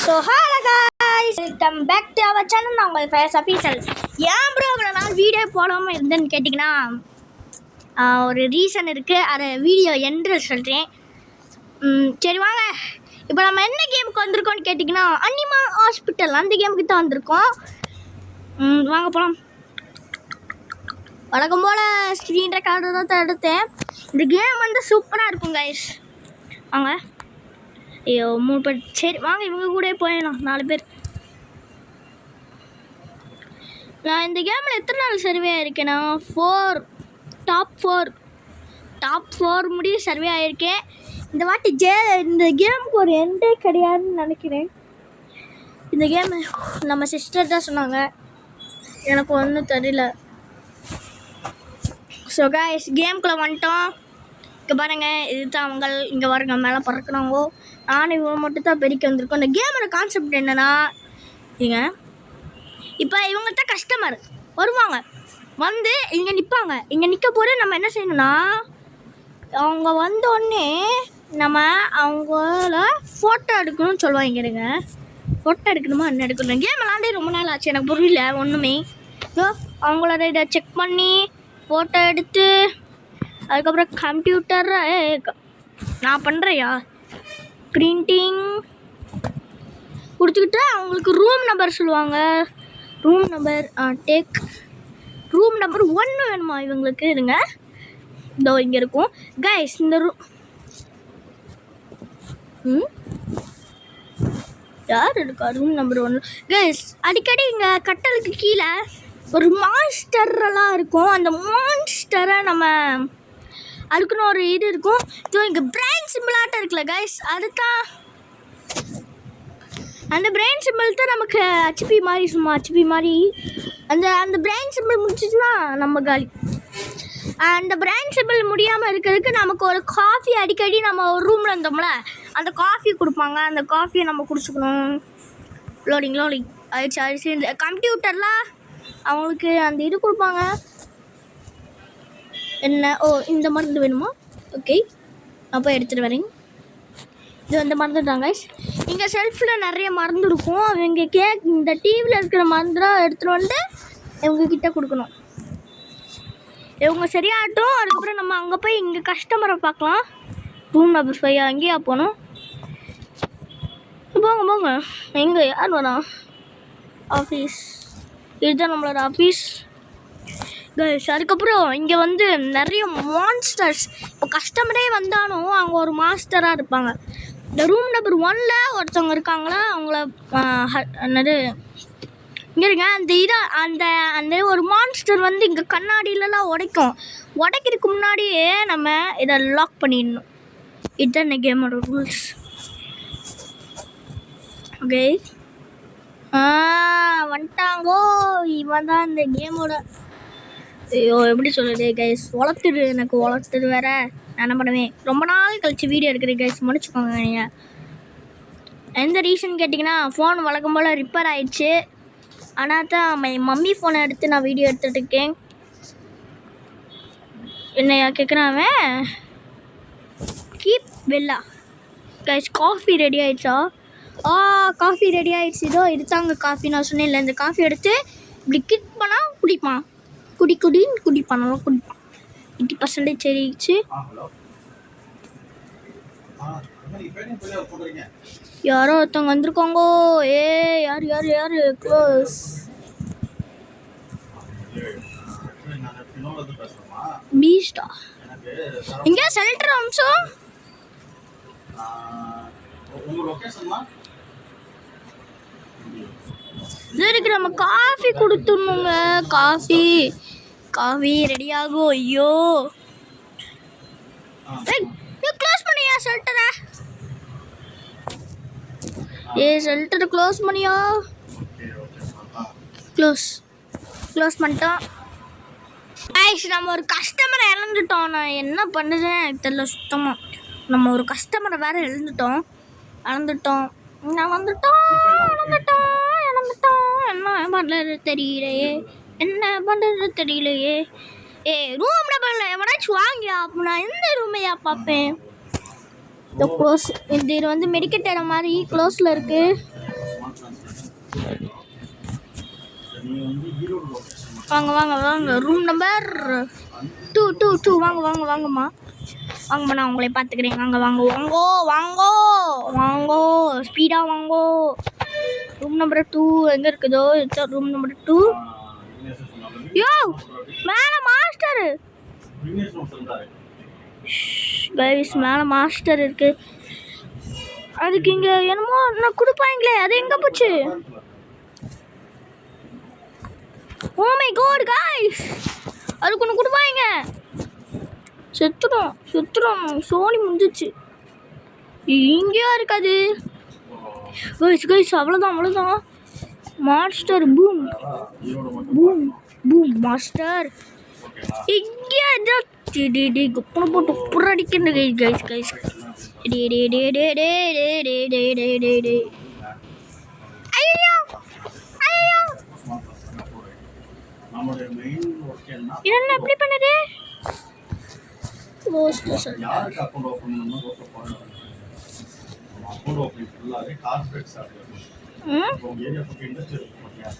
So hello guys, welcome back to our channel. நான் உங்கள் fires official. ஏன் bro இவ்வளோ நாள் வீடியோ போடாமல் இருந்தேன்னு கேட்டிங்கன்னா ஒரு ரீசன் இருக்குது. அதை வீடியோ என்று சொல்கிறேன். சரி வாங்க, இப்போ நம்ம என்ன கேமுக்கு வந்திருக்கோம்னு கேட்டிங்கன்னா அனிமல் ஹாஸ்பிட்டல் அந்த கேமுக்கு தான் வந்திருக்கோம். வாங்க போகலாம். வழக்கம் போல் ஸ்க்ரீன் ரெக்கார்டு தான் எடுத்தேன். இந்த கேம் வந்து சூப்பராக இருக்கும் கைஸ். வாங்க. ஐயோ 3 பேர். சரி வாங்க, இவங்க கூட போயிடலாம் 4 பேர். நான் இந்த கேமில் எத்தனை நாள் சர்வே ஆகிருக்கேன்னா டாப் ஃபோர் முடிய சர்வே ஆகிருக்கேன். இந்த வாட்டி இந்த கேமுக்கு ஒரு எண்டே கிடையாதுன்னு நினைக்கிறேன். இந்த கேமு நம்ம சிஸ்டர் தான் சொன்னாங்க, எனக்கு ஒன்றும் தெரியல. ஸோ கைஸ், கேமுக்குள்ளே வந்துட்டோம். இங்கே பாருங்கள், இது தான் அவங்க. இங்கே பாருங்க, மேலே பறக்குறாங்கோ. நானும் இவங்க மட்டும் தான் பெருக்கி வந்திருக்கோம். இந்த கேமோட கான்செப்ட் என்னென்னா, இப்போ இவங்க தான் கஸ்டமர் வருவாங்க, வந்து இங்கே நிற்பாங்க. இங்கே நிற்க போது நம்ம என்ன செய்யணும்னா, அவங்க வந்தோடனே நம்ம அவங்கள ஃபோட்டோ எடுக்கணும்னு சொல்லுவாங்க. இருங்க, ஃபோட்டோ எடுக்கணுமா என்ன எடுக்கணும்? கேம் விளாண்டே ரொம்ப நாள் ஆச்சு, எனக்கு புரியல ஒன்றுமே. அவங்களோட இதை செக் பண்ணி ஃபோட்டோ எடுத்து அதுக்கப்புறம் கம்ப்யூட்டர் நான் பண்ணுறேயா பிரிண்டிங் கொடுத்துக்கிட்டு அவங்களுக்கு ரூம் நம்பர் சொல்லுவாங்க. ரூம் நம்பர் ரூம் நம்பர் 1 வேணுமா இவங்களுக்கு? இருங்க, இதோ இங்கே இருக்கும் கைஸ். இந்த யார் இருக்கா ரூம் நம்பர் 1 கைஸ்? அடிக்கடி இங்கே கட்டலுக்கு கீழே ஒரு மான்ஸ்டர்லாம் இருக்கும். அந்த மான்ஸ்டரை நம்ம அதுக்குன்னு ஒரு இது இருக்கும். ஸோ இங்கே பிரெயின் சிம்பிளாட்டம் இருக்குல்ல கைஸ், அதுதான் அந்த பிரெயின் சிம்பிள் தான் நமக்கு ஹெச்பி மாதிரி, சும்மா ஹெச்பி மாதிரி. அந்த பிரெயின் சிம்பிள் முடிச்சிச்சுன்னா நம்ம காலி. அந்த பிரெயின் சிம்பிள் முடியாமல் இருக்கிறதுக்கு நமக்கு ஒரு காஃபி, அடிக்கடி நம்ம ஒரு ரூமில் இருந்தோம்ல, அந்த காஃபி கொடுப்பாங்க. அந்த காஃபியை நம்ம குடிச்சுக்கணும். லோடிங் ஆயிடுச்சு. இந்த கம்ப்யூட்டர்லாம் அவங்களுக்கு அந்த இது கொடுப்பாங்க. என்ன இந்த மருந்து வேணுமா? ஓகே, அப்போ எடுத்துகிட்டு வரேங்க. இது இந்த மருந்து தான் கைஸ். இங்கே ஷெல்ஃபில் நிறைய மருந்து இருக்கும். அவங்க இந்த டிவியில் இருக்கிற மருந்துலாம் எடுத்துகிட்டு வந்து இவங்கக்கிட்ட கொடுக்கணும். இவங்க சரியாகட்டும். அதுக்கப்புறம் நம்ம அங்கே போய் இங்கே கஸ்டமரை பார்க்கலாம். ரூம் நம்பர் 5 அங்கேயா போகணும். போங்க. எங்கே யார் வரா? ஆஃபீஸ், இதுதான் நம்மளோட ஆஃபீஸ் கைஸ். அதுக்கப்புறம் இங்கே வந்து நிறைய மான்ஸ்டர்ஸ். இப்போ கஸ்டமரே வந்தாலும் அவங்க ஒரு மாஸ்டராக இருப்பாங்க. இந்த ரூம் நம்பர் 1ல் ஒருத்தவங்க இருக்காங்களா, அவங்கள என்னது இங்கே இருங்க. அந்த ஒரு மான்ஸ்டர் வந்து இங்கே கண்ணாடியிலலாம் உடைக்கிறதுக்கு முன்னாடியே நம்ம இதை லாக் பண்ணிடணும். இதுதான் இந்த கேமோட ரூல்ஸ். ஓகே, வந்துட்டாங்கோ. இவன் தான் இந்த கேமோட, ஐயோ எப்படி சொல்லுது கைஸ், எனக்கு வளர்த்துடு வேற. நான் என்ன பண்ணுவேன், ரொம்ப நாள் கழிச்சு வீடியோ எடுக்கிறேன் கைஸ், முடிச்சுக்கோங்க. நீங்கள் எந்த ரீசன் கேட்டிங்கன்னா, ஃபோன் வழக்கம் போல் ரிப்பேர் ஆயிடுச்சு. ஆனால் தான் மம்மி ஃபோனை எடுத்து நான் வீடியோ எடுத்துகிட்டு இருக்கேன். என்னையா கேட்குறான் கீப் வெல்லா கைஸ். காஃபி ரெடி ஆயிடுச்சா? காஃபி ரெடி ஆகிடுச்சு. இதோ எடுத்தாங்க காஃபி. நான் சொன்னேன்ல, இந்த காஃபி எடுத்து இப்படி கிக் பண்ணால் குடிப்பான். குடின்னு குடிப்பான். 80% சரிச்சு. யாரோ ஒருத்தவங்க வந்திருக்காங்கோ. யார் க்ளோஸ் பீஸ்டா. எங்கே செல்டர் அம்சம் இதுக்கு நம்ம காஃபி கொடுத்துடணுங்க. காஃபி ரெடி ஆகும். ஐயோ க்ளோஸ் பண்ணியா ஷெல்டரை? ஷெல்டரை க்ளோஸ் பண்ணியா? க்ளோஸ் பண்ணிட்டோம். நம்ம ஒரு கஸ்டமரை இழந்துட்டோம். நான் என்ன பண்ணுறேன்னு எனக்கு தெரியல சுத்தமாக. நம்ம ஒரு கஸ்டமரை வேறு இழந்துட்டோம். என்ன பண்ணுறது தெரியலையே. ரூம் நம்பரில் எவனாச்சும் வாங்கியா? அப்போ நான் எந்த ரூமையா பார்ப்பேன்? இந்த க்ளோஸ், இது வந்து மெடிக்கல் இடம் மாதிரி க்ளோஸில் இருக்குது. வாங்க வாங்க வாங்க ரூம் நம்பர் 222 வாங்க வாங்க வாங்கம்மா வாங்கம்மா நான் உங்களை பார்த்துக்கிறேன் வாங்க வாங்க வாங்கோ வாங்கோ வாங்கோ ஸ்பீடாக வாங்கோ ரூம் நம்பர் 2 எங்கே இருக்குதோ ரூம் நம்பர் 2 யோ மேலே மாஸ்டர் கைஸ் மேலே மாஸ்டர் இருக்கு அதுக்கு இங்கே என்னமோ நான் கொடுப்பாங்களே அது எங்கே போச்சு ஓ மை காட் கைஸ் அதுக்கு ஒன்று கொடுப்பாங்க செத்துடும் சோனி முடிஞ்சிச்சு இங்கேயா இருக்காது கைஸ் கைஸ் அவ்வளோதான் master boom boom boom master இங்கேயா டி குப்பனை போட்டு புறடிக்கின்ற கைஸ் கைஸ் டே டே டே டே டே டே டே டே டே டே ஐயோ ஐயோ என்ன எப்படி பண்ணுது யாருக்கு அக்கௌண்ட் ஓபன் பண்ணனும் ரோட்ல போறாங்க அக்கௌண்ட் ஓபன் ஃபுல்லாவே கார்ப்பரேட் சார்ஜ் உங்க ஏரியா பக்கம் இண்டஸ்ட்ரி இருக்கு பாத்தியா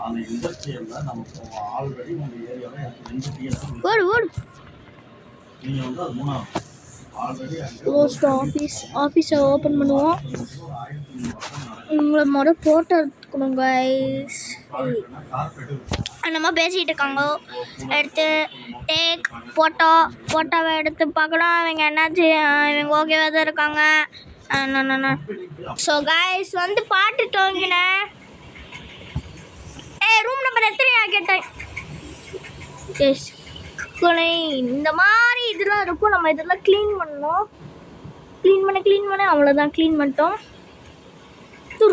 அந்த இண்டஸ்ட்ரியல்ல நமக்கு ஆல்ரெடி உங்க ஏரியால ரெண்டு டிஎஸ் ஓடு நீங்க வந்து அது மூணாவது ஆல்ரெடி போஸ்ட் ஆஃபீஸை ஓப்பன் பண்ணுவோம் உங்களை முறை போட்டோ எடுத்துக்கணும் கைஸ் நம்ம பேசிகிட்டு இருக்காங்க எடுத்து டேக் ஃபோட்டோவை எடுத்து பார்க்கலாம் இவங்க என்னாச்சு இவங்க ஓகேவா தான் இருக்காங்க ஸோ கைஸ் வந்து பாட்டு தோங்கினேன் ரூம் நம்பர் எத்தனையா கேட்டேன் எஸ் இந்த மாதிரி இதெல்லாம் இருக்கும் நம்ம இதெல்லாம் க்ளீன் பண்ணணும் க்ளீன் பண்ண அவ்வளோதான் க்ளீன் பண்ணிட்டோம்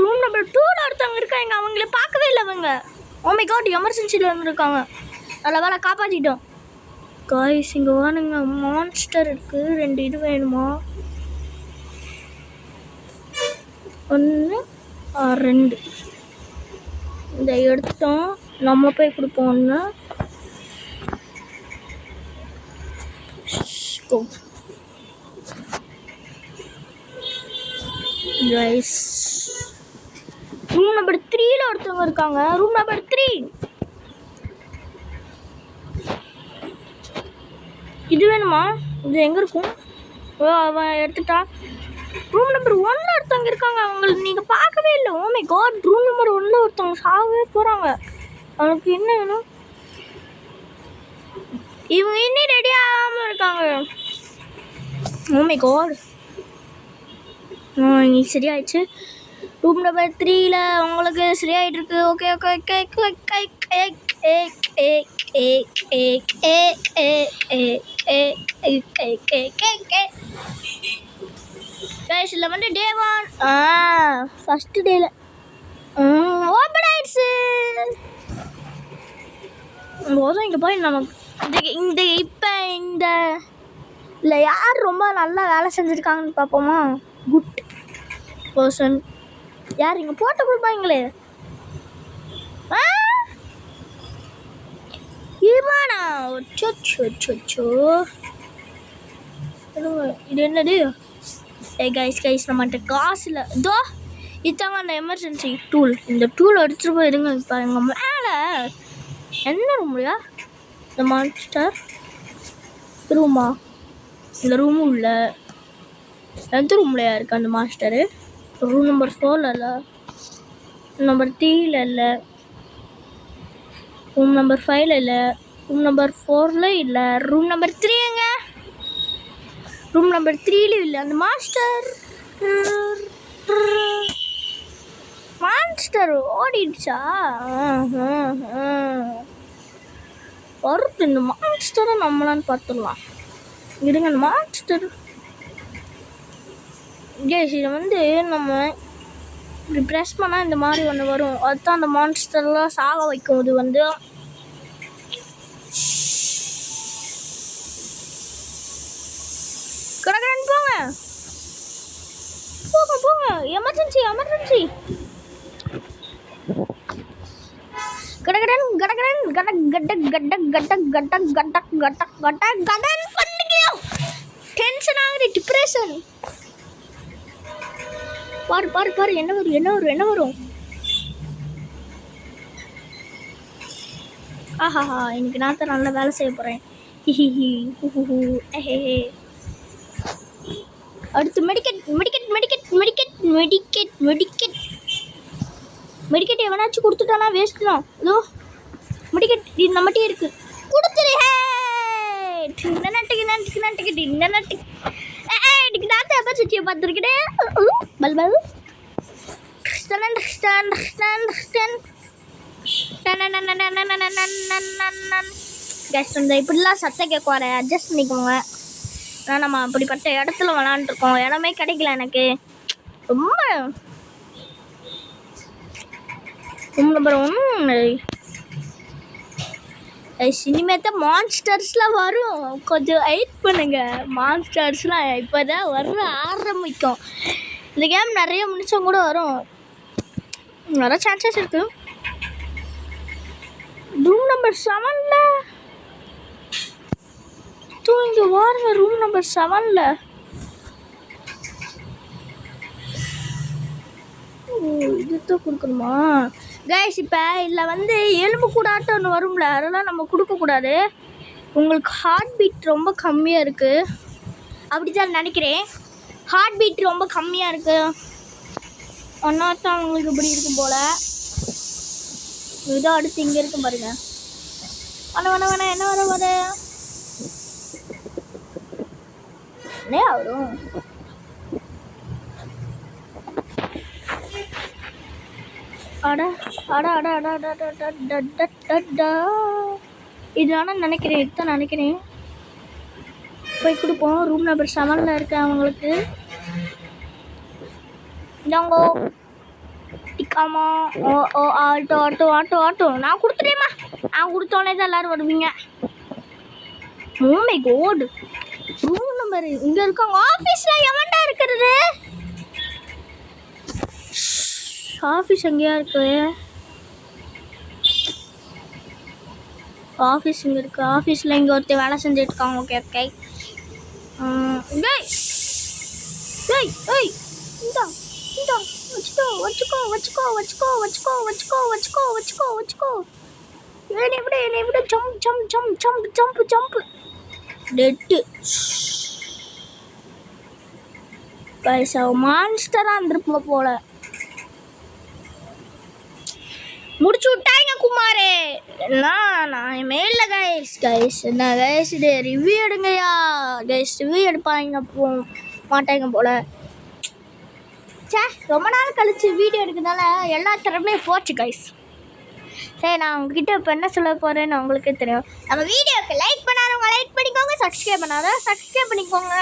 ரூம் நம்பர் 2ல ஒருத்தவங்க இருக்காங்க அவங்கள பார்க்கவே இல்லை அவங்க ஓ மை காட் எமர்ஜென்சியில் வந்துருக்காங்க நல்ல வேலை காப்பாற்றிட்டோம் காய்ஸ் இங்கே வேணுங்க மான்ஸ்டர் இருக்குது 2 இது வேணுமா 1 2 இதை எடுத்துட்டோம் நம்ம போய் கொடுப்போம் ஒன்று go guys ரூம் நம்பர் 3ல ஒருத்தவங்க இருக்காங்க ரூம் நம்பர் 3 இது வேணுமா இது எங்கே இருக்கும் ஓ அவன் எடுத்துட்டா ரூம் நம்பர் 1ல ஒருத்தவங்க இருக்காங்க அவங்களுக்கு நீங்கள் பார்க்கவே இல்லை oh my god room number 1ல ஒருத்தவங்க சாகவே போகிறாங்க அவனுக்கு என்ன வேணும் இவங்க இன்னும் ரெடி ஆகாமல் இருக்காங்க ஓ மை காட் சரியாயிடுச்சு ரூம் நம்பர் 3ல உங்களுக்கு சரியாயிட்டு இருக்கு ஓகே ஓகே இதில் வந்து டே 1 ஃபஸ்ட்டு டேல ஓப்பன் ஆயிடுச்சு போதும் இங்கே போய் நமக்கு இந்த இல்லை யார் ரொம்ப நல்லா வேலை செஞ்சுருக்காங்கன்னு பார்ப்போமா குட் பர்சன் யார் இங்கே போட்டு கொடுப்பாங்களே இவானா சொச்சோ இது என்னது கைஸ் நம்மகிட்ட காசு இல்லை இதோ இதாங்க அந்த எமர்ஜென்சி டூல் இந்த டூல் எடுத்துகிட்டு போய் இருங்க இப்போ எங்கள் மேலே என்ன ரூம்லையா இந்த மான்ஸ்டர் ரூமா இந்த ரூமும் இல்லை எந்த ரூம்லையா இருக்குது அந்த மாஸ்டரு ரூம் நம்பர் 4ல இல்லை நம்பர் 3ல இல்லை ரூம் நம்பர் 5ல இல்லை ரூம் நம்பர் 4ல இல்லை ரூம் நம்பர் 3 எங்க ரூம் நம்பர் 3ல இல்லை அந்த மான்ஸ்டர் ஓடிடுச்சா வருது இந்த மான்ஸ்டரை நம்மளான்னு பார்த்துடலாம் இருங்க அந்த மான்ஸ்டர் இதை வந்து நம்ம இப்படி ப்ரெஸ் பண்ணால் இந்த மாதிரி ஒன்று வரும் அதுதான் அந்த மான்ஸ்டர்லாம் சாக வைக்கும் இது வந்து கடகடன் போங்க எமர்ஜென்சி கடகடன் பண்ணிக்கோ டென்ஷன் ஆகுது டிப்ரெஷன் பாரு பாரு பாரு, என்ன வரும் என்ன வரும் என்ன வரும். ஆஹாஹா, இன்னைக்கு நான் தான் நல்லா வேலை செய்ய போகிறேன். ஹிஹிஹி ஹுஹுஹு ஏஹே. அடுத்து மெடிக்கெட் மெடிக்கெட் மெடிக்கெட் மெடிக்கெட் மெடிக்கெட் மெடிக்கெட் மெடிக்கெட் எவனாச்சும் கொடுத்துட்டானா வேஸ்ட் தான். இதோ மெடிக்கெட் இது நம்மகிட்டே இருக்குது, கொடுத்துரு. இன்னைக்கு நான் தான் எப்போ சுற்றியை பார்த்துருக்கேன். பல் பல் கெஸ்ட் வந்து இப்படிலாம் சத்தம் கேட்குவார, அட்ஜஸ்ட் பண்ணிக்கோங்க. ஆனால் நம்ம அப்படிப்பட்ட இடத்துல விளாண்டுருக்கோம், இடமே கிடைக்கல எனக்கு. ரொம்ப சினிமேத்த மான்ஸ்டர்ஸ்லாம் வரும், கொஞ்சம் வெயிட் பண்ணுங்க. மான்ஸ்டர்ஸ்லாம் இப்போ தான் வர ஆரம்பிக்கும். இந்த கேம் நிறைய முடிச்சவங்க கூட வரும், வர சான்சஸ் இருக்கு. ரூம் நம்பர் 7ல் இங்கே வாருங்க. ரூம் நம்பர் 7ல் இதுதான் கொடுக்கணுமா கைஸ்? இப்போ இதில் வந்து எலும்பு கூடாட்டம் ஒன்று வரும்ல, அதெல்லாம் நம்ம கொடுக்கக்கூடாது. உங்களுக்கு ஹார்ட் பீட் ரொம்ப கம்மியாக இருக்குது, அப்படி தான் நினைக்கிறேன். ஹார்ட் பீட் ரொம்ப கம்மியாக இருக்குது, ஒன்றா தான் உங்களுக்கு இப்படி இருக்கும் போல். இதோ அடுத்து இங்கே இருக்கும் பாருங்க. வேணா என்ன வர என்ன வரும்? இது ஆனால் நினைக்கிறேன், இதுதான் நினைக்கிறேன். போய் கொடுப்போம். ரூம் நம்பர் 7ல் இருக்க அவங்களுக்கு. இந்தாங்கோ டிக்காமா. ஓ ஆட்டோ ஆட்டோ ஆட்டோ ஆட்டோ நான் கொடுத்துட்டேம்மா. நான் கொடுத்தோன்னே தான் எல்லோரும் வருவீங்க. Oh my god, room number இங்கே இருக்காங்க. ஆஃபீஸில் எவன்டா இருக்கிறது? ஆஃபீஸ் எங்கேயா இருக்கு? ஆஃபீஸ் இங்கே இருக்குது. ஆஃபீஸில் இங்கே ஒருத்தர் வேலை செஞ்சுட்டு இருக்காங்க. Okay okay. இந்தா இந்தா வச்சுக்கோ வச்சுக்கோ வச்சுக்கோ வச்சுக்கோ வச்சுக்கோ வச்சுக்கோ வச்சுக்கோ வச்சுக்கோ வச்சுக்கோ. என்னை விட jump jump jump jump jump jump dead. Guys மான்ஸ்டராக இருந்திருப்போம் போல. முடிச்சு விட்டாங்க குமாரே. நான் மேல கைஸ் என்ன கைஸ், இது ரிவ்யூ எடுங்கய்யா கைஸ். ரிவ்யூ எடுப்பாங்க மாட்டாங்க போல். சே, ரொம்ப நாள் கழிச்சு வீடியோ எடுக்கிறதால எல்லா திறமையும் போச்சு கைஸ். சரி, நான் உங்ககிட்ட இப்போ என்ன சொல்ல போகிறேன்னு உங்களுக்கே தெரியும். நம்ம வீடியோவுக்கு லைக் பண்ணாதவங்க லைக் பண்ணிக்கோங்க, சப்ஸ்கிரைப் பண்ணாதவங்க சப்ஸ்கிரைப் பண்ணிக்கோங்க.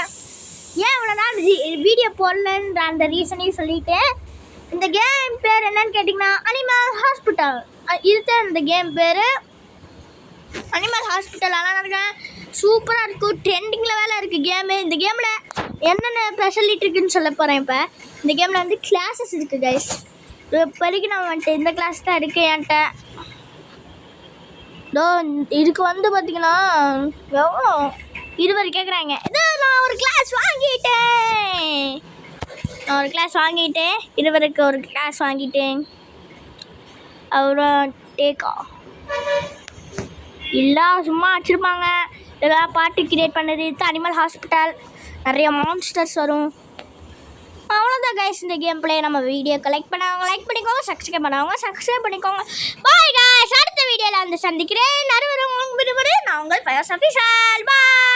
ஏன் இவ்வளோ நாள் வீடியோ போடலன்ற அந்த ரீசனையும் சொல்லிவிட்டேன். இந்த கேம் பேர் என்னன்னு கேட்டிங்கன்னா அனிமல் ஹாஸ்பிட்டல். இதுதான் இந்த கேம் பேர், அனிமல் ஹாஸ்பிட்டல். ஆனால் இருக்கேன், சூப்பராக இருக்கும், ட்ரெண்டிங்கில் வேலை இருக்குது கேமு. இந்த கேமில் என்னென்ன ஸ்பெஷலிட்டி இருக்குதுன்னு சொல்ல போகிறேன். இப்போ இந்த கேமில் வந்து கிளாஸஸ் இருக்குது கைஸ். இப்போதைக்கு நான் வந்துட்டு இந்த கிளாஸ் தான் இருக்குது என்கிட்ட. இதுக்கு வந்து பார்த்திங்கன்னா எவ்வளோ 20 கேட்குறாங்க. இதோ நான் ஒரு கிளாஸ் வாங்கிட்டேன். 20க்கு ஒரு கிளாஸ் வாங்கிட்டேன். அப்புறம் டேக்கா இல்லை சும்மா வச்சுருப்பாங்க. இதெல்லாம் பாட்டு கிரியேட் பண்ணது. இது அனிமல் ஹாஸ்பிட்டல், நிறைய மான்ஸ்டர்ஸ் வரும். அவ்வளோதான் கைஸ் இந்த கேம் பிளே. நம்ம வீடியோ லைக் பண்ணவங்க லைக் பண்ணிக்கோங்க, சப்ஸ்கிரைப் பண்ணவங்க சப்ஸ்கிரைப் பண்ணிக்கோங்க. பாய் கைஸ், அடுத்த வீடியோவில் வந்து சந்திக்கிறேன். நான் உங்கள் ஃபயர்ஸ் ஆஃபீஷியல். பாய்.